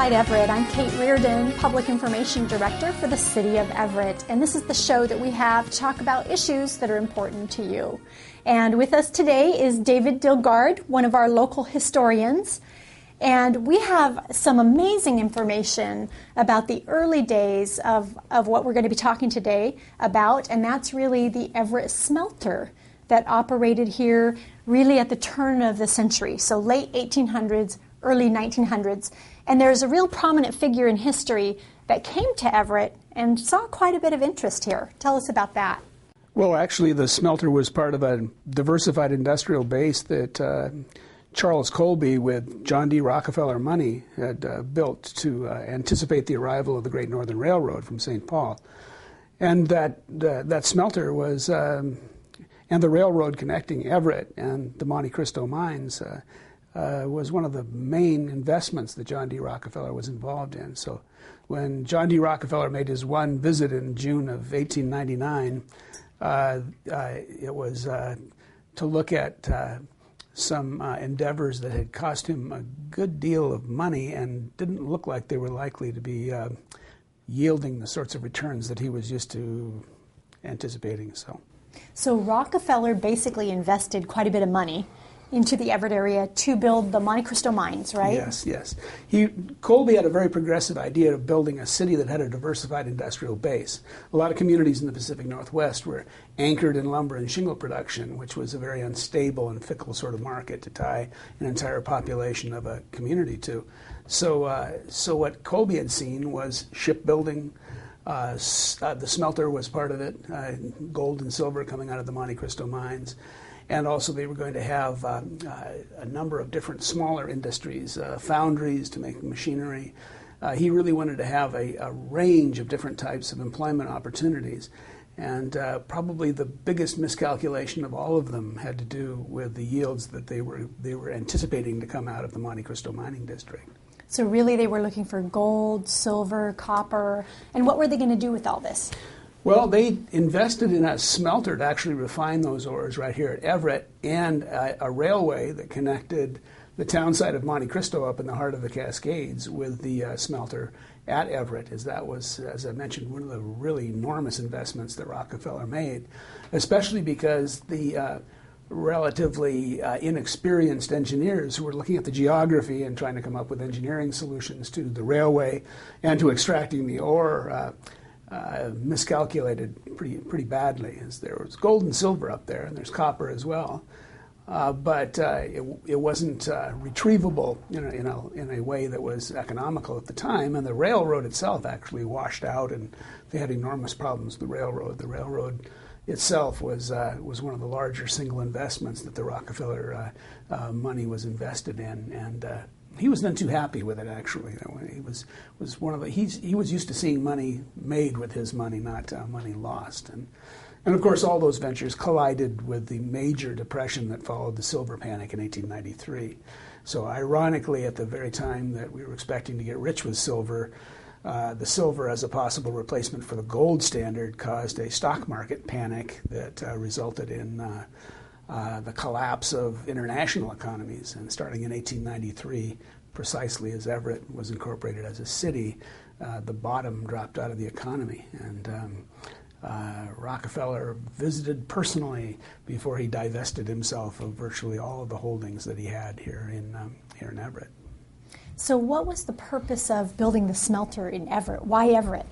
Inside Everett. I'm Kate Reardon, Public Information Director for the City of Everett, and this is the show that we have to talk about issues that are important to you. And with us today is David Dilgard, one of our local historians, and we have some amazing information about the early days of what we're going to be talking today about, and that's really the Everett Smelter that operated here really at the turn of the century, so late 1800s, early 1900s. And there's a real prominent figure in history that came to Everett and saw quite a bit of interest here. Tell us about that. Well, actually, the smelter was part of a diversified industrial base that Charles Colby, with John D. Rockefeller money, had built to anticipate the arrival of the Great Northern Railroad from St. Paul. And that smelter was, and the railroad connecting Everett and the Monte Cristo mines, was one of the main investments that John D. Rockefeller was involved in. So when John D. Rockefeller made his one visit in June of 1899, it was to look at some endeavors that had cost him a good deal of money and didn't look like they were likely to be yielding the sorts of returns that he was used to anticipating. So Rockefeller basically invested quite a bit of money into the Everett area to build the Monte Cristo mines, right? Yes. Colby had a very progressive idea of building a city that had a diversified industrial base. A lot of communities in the Pacific Northwest were anchored in lumber and shingle production, which was a very unstable and fickle sort of market to tie an entire population of a community to. So what Colby had seen was shipbuilding. The smelter was part of it, gold and silver coming out of the Monte Cristo mines. And also they were going to have a number of different smaller industries, foundries to make machinery. He really wanted to have a range of different types of employment opportunities. And probably the biggest miscalculation of all of them had to do with the yields that they were anticipating to come out of the Monte Cristo mining district. So really they were looking for gold, silver, copper, and what were they going to do with all this? Well, they invested in a smelter to actually refine those ores right here at Everett, and a railway that connected the town site of Monte Cristo up in the heart of the Cascades with the smelter at Everett, as that was, as I mentioned, one of the really enormous investments that Rockefeller made, especially because the relatively inexperienced engineers who were looking at the geography and trying to come up with engineering solutions to the railway and to extracting the ore miscalculated pretty badly, as there was gold and silver up there, and there's copper as well, but it wasn't retrievable in a way that was economical at the time, and the railroad itself actually washed out, and they had enormous problems with the railroad. The railroad itself was one of the larger single investments that the Rockefeller money was invested in, and he was none too happy with it, actually. He was one of the he was used to seeing money made with his money, not money lost. And of course, all those ventures collided with the major depression that followed the silver panic in 1893. So ironically, at the very time that we were expecting to get rich with silver, the silver as a possible replacement for the gold standard caused a stock market panic that resulted in the collapse of international economies. And starting in 1893, precisely as Everett was incorporated as a city, the bottom dropped out of the economy. And Rockefeller visited personally before he divested himself of virtually all of the holdings that he had here in Everett. So what was the purpose of building the smelter in Everett? Why Everett?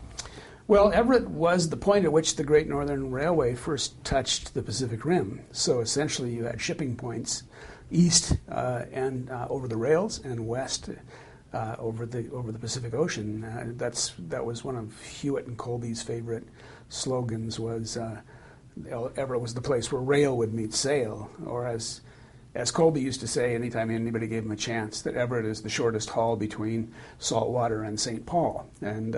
Well, Everett was the point at which the Great Northern Railway first touched the Pacific Rim. So essentially you had shipping points east and over the rails, and west over the Pacific Ocean. That was one of Hewitt and Colby's favorite slogans, was Everett was the place where rail would meet sail, or as Colby used to say anytime anybody gave him a chance, that Everett is the shortest haul between Saltwater and St. Paul. And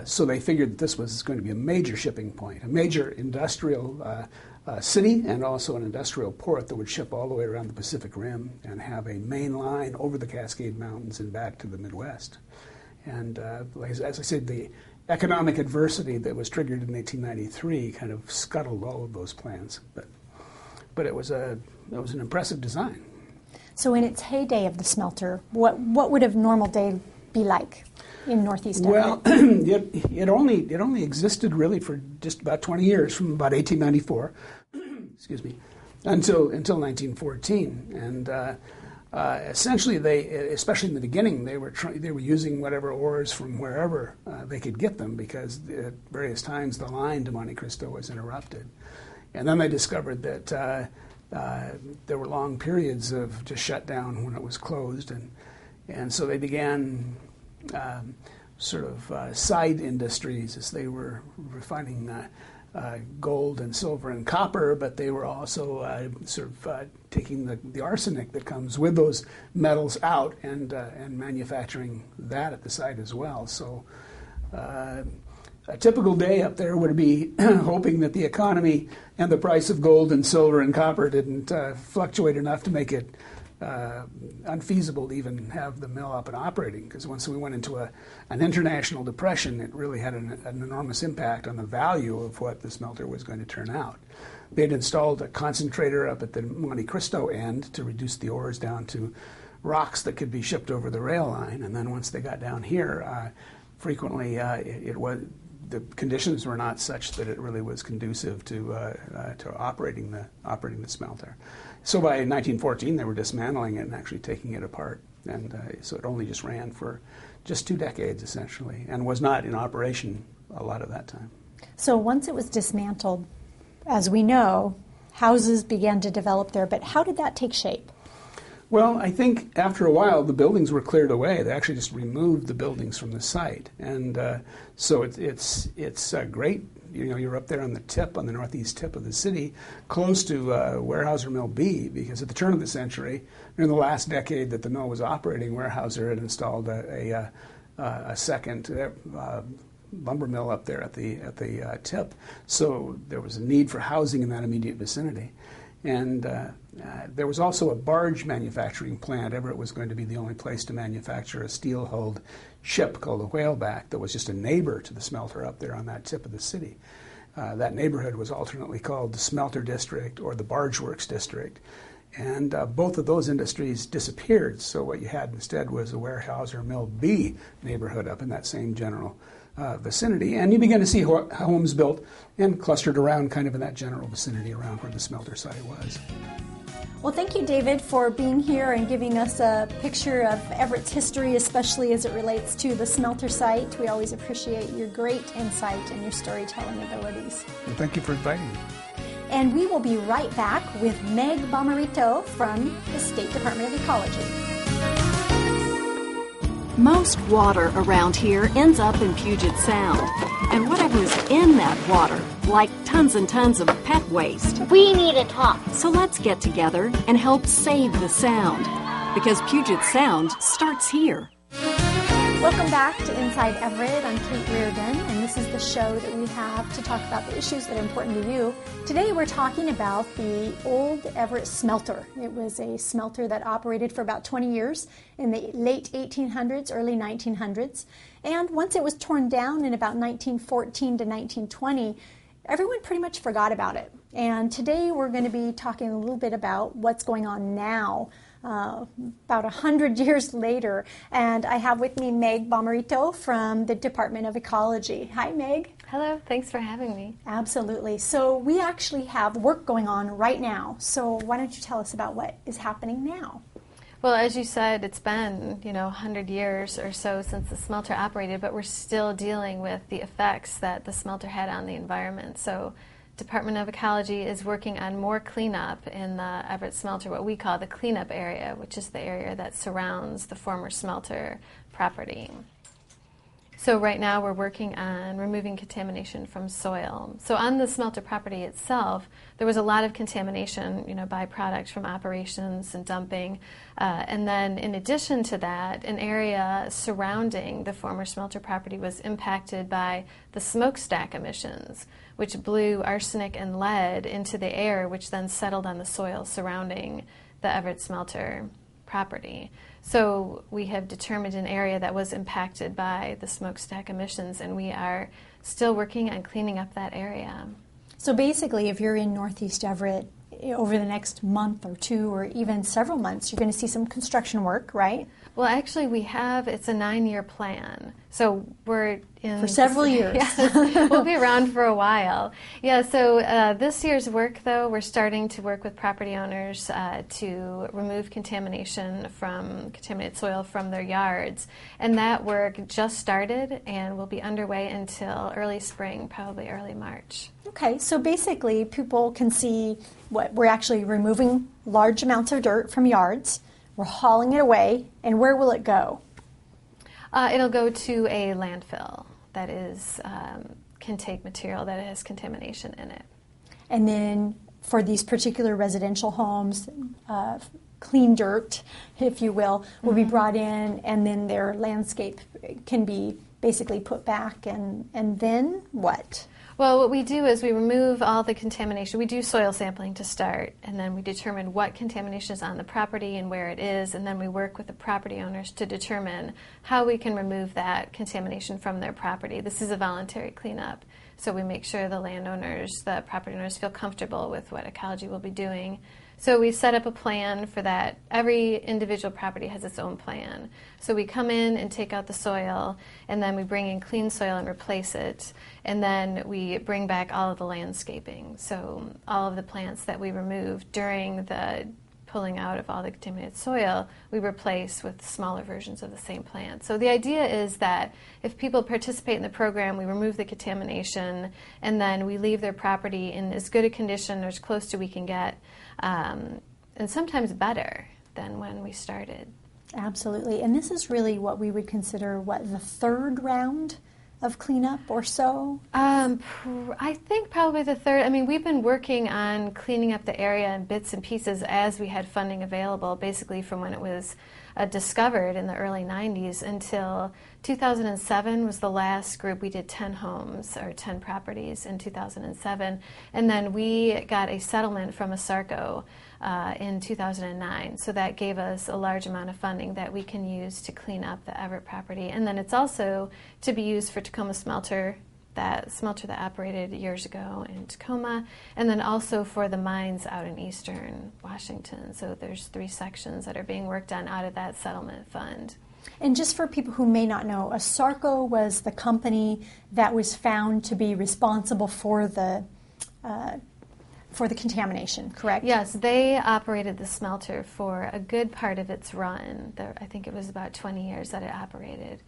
so they figured that this was going to be a major shipping point, a major industrial city, and also an industrial port that would ship all the way around the Pacific Rim and have a main line over the Cascade Mountains and back to the Midwest. And as I said, the economic adversity that was triggered in 1893 kind of scuttled all of those plans. But it was an impressive design. So in its heyday of the smelter, what would a normal day be like in Northeast Well, Everett? it only existed really for just about 20 years, from about 1894, excuse me, until 1914, and essentially they, especially in the beginning, they were using whatever ores from wherever they could get them, because at various times the line to Monte Cristo was interrupted, and then they discovered that there were long periods of just shutdown when it was closed, and so they began sort of side industries as they were refining gold and silver and copper, but they were also sort of taking the arsenic that comes with those metals out and manufacturing that at the site as well. So a typical day up there would be hoping that the economy and the price of gold and silver and copper didn't fluctuate enough to make it unfeasible to even have the mill up and operating, because once we went into an international depression, it really had an enormous impact on the value of what the smelter was going to turn out. They had installed a concentrator up at the Monte Cristo end to reduce the ores down to rocks that could be shipped over the rail line, and then once they got down here, frequently the conditions were not such that it really was conducive to operating the smelter. So by 1914, they were dismantling it and actually taking it apart, and so it only just ran for just 2 decades essentially, and was not in operation a lot of that time. So once it was dismantled, as we know, houses began to develop there, but how did that take shape? Well, I think after a while the buildings were cleared away. They actually just removed the buildings from the site, and so it's great. You know, you're up there on the northeast tip of the city, close to Weyerhaeuser Mill B, because at the turn of the century, in the last decade that the mill was operating, Weyerhaeuser had installed a second lumber mill up there at the tip. So there was a need for housing in that immediate vicinity. And there was also a barge manufacturing plant. Everett was going to be the only place to manufacture a steel-hulled ship called a whaleback that was just a neighbor to the smelter up there on that tip of the city. That neighborhood was alternately called the Smelter District or the Barge Works District. And both of those industries disappeared, so what you had instead was a Weyerhaeuser Mill B neighborhood up in that same general vicinity, and you begin to see homes built and clustered around kind of in that general vicinity around where the smelter site was. Well, thank you, David, for being here and giving us a picture of Everett's history, especially as it relates to the smelter site. We always appreciate your great insight and your storytelling abilities. And thank you for inviting me. And we will be right back with Meg Bommarito from the State Department of Ecology. Most water around here ends up in Puget Sound, and whatever's in that water, like tons and tons of pet waste. We need to talk. So let's get together and help save the sound, because Puget Sound starts here. Welcome back to Inside Everett. I'm Kate Reardon, and this is the show that we have to talk about the issues that are important to you. Today we're talking about the old Everett Smelter. It was a smelter that operated for about 20 years in the late 1800s, early 1900s. And once it was torn down in about 1914 to 1920, everyone pretty much forgot about it. And today we're going to be talking a little bit about what's going on now, about 100 years later. And I have with me Meg Bommarito from the Department of Ecology. Hi, Meg. Hello, thanks for having me. Absolutely. So we actually have work going on right now. So why don't you tell us about what is happening now? Well, as you said, it's been, 100 years or so since the smelter operated, but we're still dealing with the effects that the smelter had on the environment. So Department of Ecology is working on more cleanup in the Everett smelter, what we call the cleanup area, which is the area that surrounds the former smelter property. So right now we're working on removing contamination from soil. So on the smelter property itself, there was a lot of contamination, byproduct from operations and dumping. And then in addition to that, an area surrounding the former smelter property was impacted by the smokestack emissions, which blew arsenic and lead into the air, which then settled on the soil surrounding the Everett smelter property. So we have determined an area that was impacted by the smokestack emissions, and we are still working on cleaning up that area. So basically, if you're in Northeast Everett, over the next month or two or even several months, you're going to see some construction work, right? Well, actually, it's a 9-year plan. So we're in... For several years. Yes, we'll be around for a while. Yeah, so this year's work, though, we're starting to work with property owners to remove contaminated soil from their yards. And that work just started and will be underway until early spring, probably early March. Okay, so basically people can see what we're actually removing large amounts of dirt from yards. We're hauling it away, and where will it go? It'll go to a landfill that can take material that has contamination in it. And then for these particular residential homes, clean dirt, if you will be brought in, and then their landscape can be basically put back, and then what? Well, what we do is we remove all the contamination. We do soil sampling to start, and then we determine what contamination is on the property and where it is, and then we work with the property owners to determine how we can remove that contamination from their property. This is a voluntary cleanup, so we make sure the property owners feel comfortable with what Ecology will be doing. So we set up a plan for that. Every individual property has its own plan. So we come in and take out the soil, and then we bring in clean soil and replace it. And then we bring back all of the landscaping. So all of the plants that we removed during the pulling out of all the contaminated soil, we replace with smaller versions of the same plant. So the idea is that if people participate in the program, we remove the contamination, and then we leave their property in as good a condition or as close to we can get, and sometimes better than when we started. Absolutely. And this is really what we would consider, the third round of cleanup or so? I think probably the third. I mean, we've been working on cleaning up the area in bits and pieces as we had funding available, basically from when it was discovered in the early 90s until 2007 was the last group. We did 10 homes or 10 properties in 2007. And then we got a settlement from a SARCO in 2009. So that gave us a large amount of funding that we can use to clean up the Everett property. And then it's also to be used for Tacoma Smelter, that smelter that operated years ago in Tacoma, and then also for the mines out in eastern Washington. So there's 3 sections that are being worked on out of that settlement fund. And just for people who may not know, a SARCO was the company that was found to be responsible for the contamination, correct? Yes, they operated the smelter for a good part of its run. I think it was about 20 years that it operated.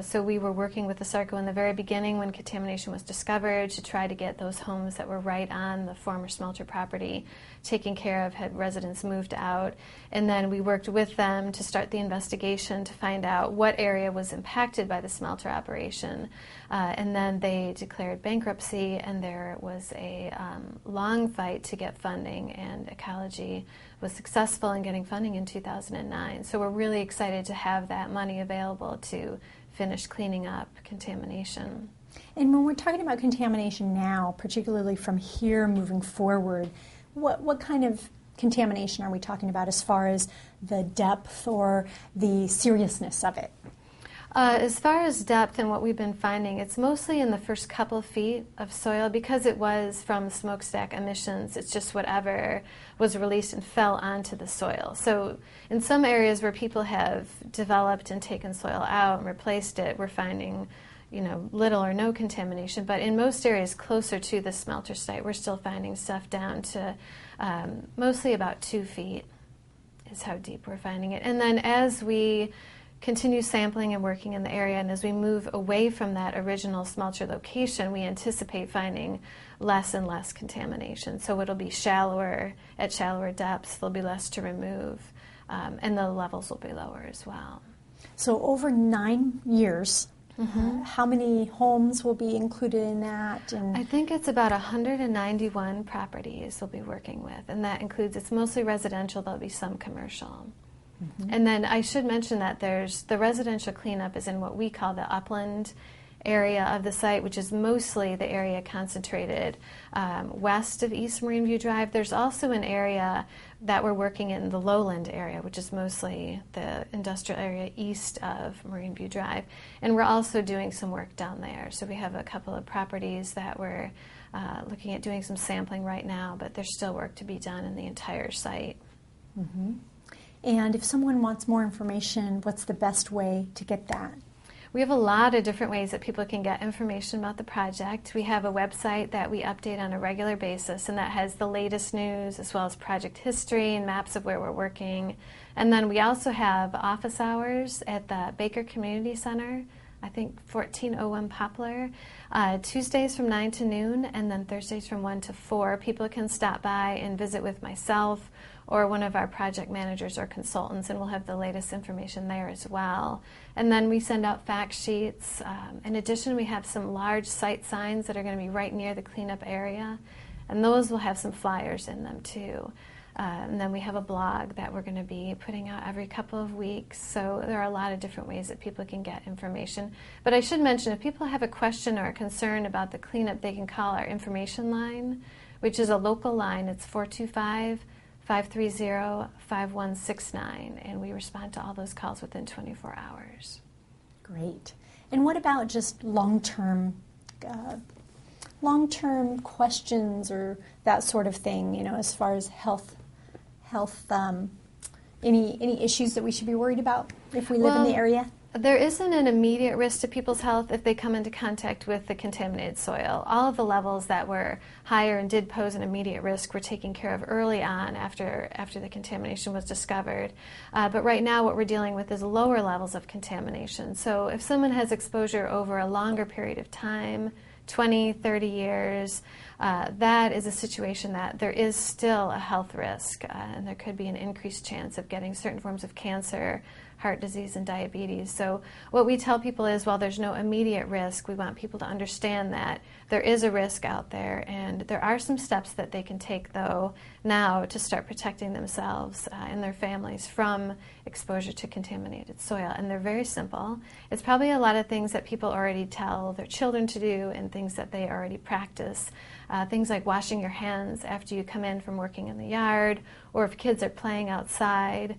So we were working with the SARCO in the very beginning when contamination was discovered to try to get those homes that were right on the former smelter property taken care of, had residents moved out. And then we worked with them to start the investigation to find out what area was impacted by the smelter operation. And then they declared bankruptcy, and there was a long fight to get funding, and Ecology was successful in getting funding in 2009. So we're really excited to have that money available to finish cleaning up contamination. And when we're talking about contamination now, particularly from here moving forward, what kind of contamination are we talking about as far as the depth or the seriousness of it? As far as depth and what we've been finding, it's mostly in the first couple feet of soil because it was from smokestack emissions. It's just whatever was released and fell onto the soil. So in some areas where people have developed and taken soil out and replaced it, we're finding little or no contamination. But in most areas closer to the smelter site, we're still finding stuff down to mostly about 2 feet is how deep we're finding it. And then as we continue sampling and working in the area, and as we move away from that original smelter location, we anticipate finding less and less contamination. So it'll be shallower, at shallower depths, there'll be less to remove, and the levels will be lower as well. So over 9 years, how many homes will be included in that? And I think it's about 191 properties we'll be working with, and that includes, it's mostly residential, there'll be some commercial. And then I should mention that there's the residential cleanup is in what we call the upland area of the site, which is mostly the area concentrated west of East Marine View Drive. There's also an area that we're working in the lowland area, which is mostly the industrial area east of Marine View Drive. And we're also doing some work down there. So we have a couple of properties that we're looking at doing some sampling right now, but there's still work to be done in the entire site. And if someone wants more information, what's the best way to get that? We have a lot of different ways that people can get information about the project. We have a website that we update on a regular basis, and that has the latest news as well as project history and maps of where we're working. And then we also have office hours at the Baker Community Center, I think 1401 Poplar, Tuesdays from 9 to noon, and then Thursdays from 1 to 4. People can stop by and visit with myself or one of our project managers or consultants, and we'll have the latest information there as well. And then we send out fact sheets. In addition, we have some large site signs that are going to be right near the cleanup area, and those will have some flyers in them too. And then we have a blog that we're going to be putting out every couple of weeks. So there are a lot of different ways that people can get information. But I should mention, if people have a question or a concern about the cleanup, they can call our information line, which is a local line. It's 425-530-5169, and we respond to all those calls within 24 hours. Great. And what about just long-term questions or that sort of thing, as far as health, any issues that we should be worried about if we live in the area? There isn't an immediate risk to people's health if they come into contact with the contaminated soil. All of the levels that were higher and did pose an immediate risk were taken care of early on after the contamination was discovered. But right now what we're dealing with is lower levels of contamination. So if someone has exposure over a longer period of time, 20, 30 years, that is a situation that there is still a health risk, and there could be an increased chance of getting certain forms of cancer, heart disease, and diabetes. So what we tell people is, while there's no immediate risk, we want people to understand that there is a risk out there, and there are some steps that they can take, though, now to start protecting themselves and their families from exposure to contaminated soil. And they're very simple. It's probably a lot of things that people already tell their children to do and things that they already practice. Things like washing your hands after you come in from working in the yard, or if kids are playing outside.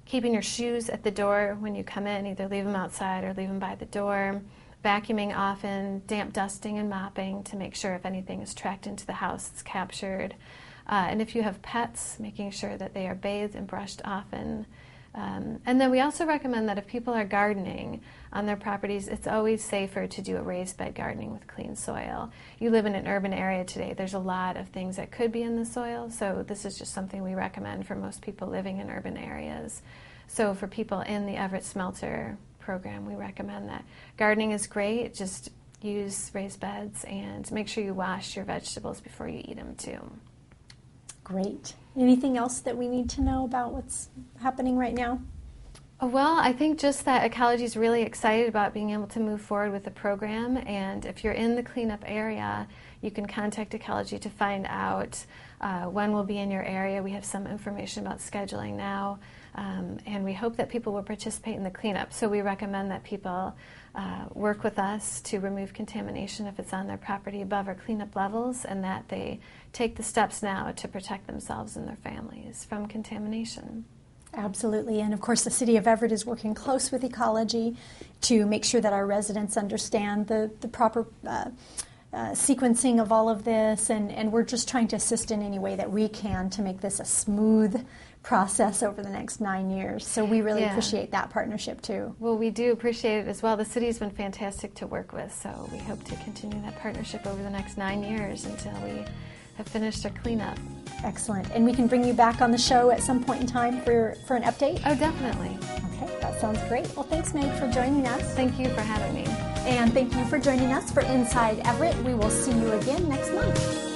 Keeping your shoes at the door when you come in, either leave them outside or leave them by the door. Vacuuming often, damp dusting and mopping to make sure if anything is tracked into the house it's captured. And if you have pets, making sure that they are bathed and brushed often. And then we also recommend that if people are gardening on their properties, it's always safer to do a raised bed gardening with clean soil. You live in an urban area today, there's a lot of things that could be in the soil, so this is just something we recommend for most people living in urban areas. So for people in the Everett Smelter program, we recommend that. Gardening is great, just use raised beds and make sure you wash your vegetables before you eat them too. Great. Anything else that we need to know about what's happening right now? Well, I think just that Ecology is really excited about being able to move forward with the program, and if you're in the cleanup area, you can contact Ecology to find out when we'll be in your area. We have some information about scheduling now, and we hope that people will participate in the cleanup. So we recommend that people work with us to remove contamination if it's on their property above our cleanup levels, and that they take the steps now to protect themselves and their families from contamination. Absolutely, and of course the City of Everett is working close with Ecology to make sure that our residents understand the proper sequencing of all of this, and we're just trying to assist in any way that we can to make this a smooth process over the next 9 years. So we really appreciate that partnership too. Well, we do appreciate it as well. The city's been fantastic to work with, so we hope to continue that partnership over the next 9 years until we have finished our cleanup. Excellent. And we can bring you back on the show at some point in time for an update? Oh, definitely. Okay, that sounds great. Well, thanks, Meg, for joining us. Thank you for having me. And thank you for joining us for Inside Everett. We will see you again next month.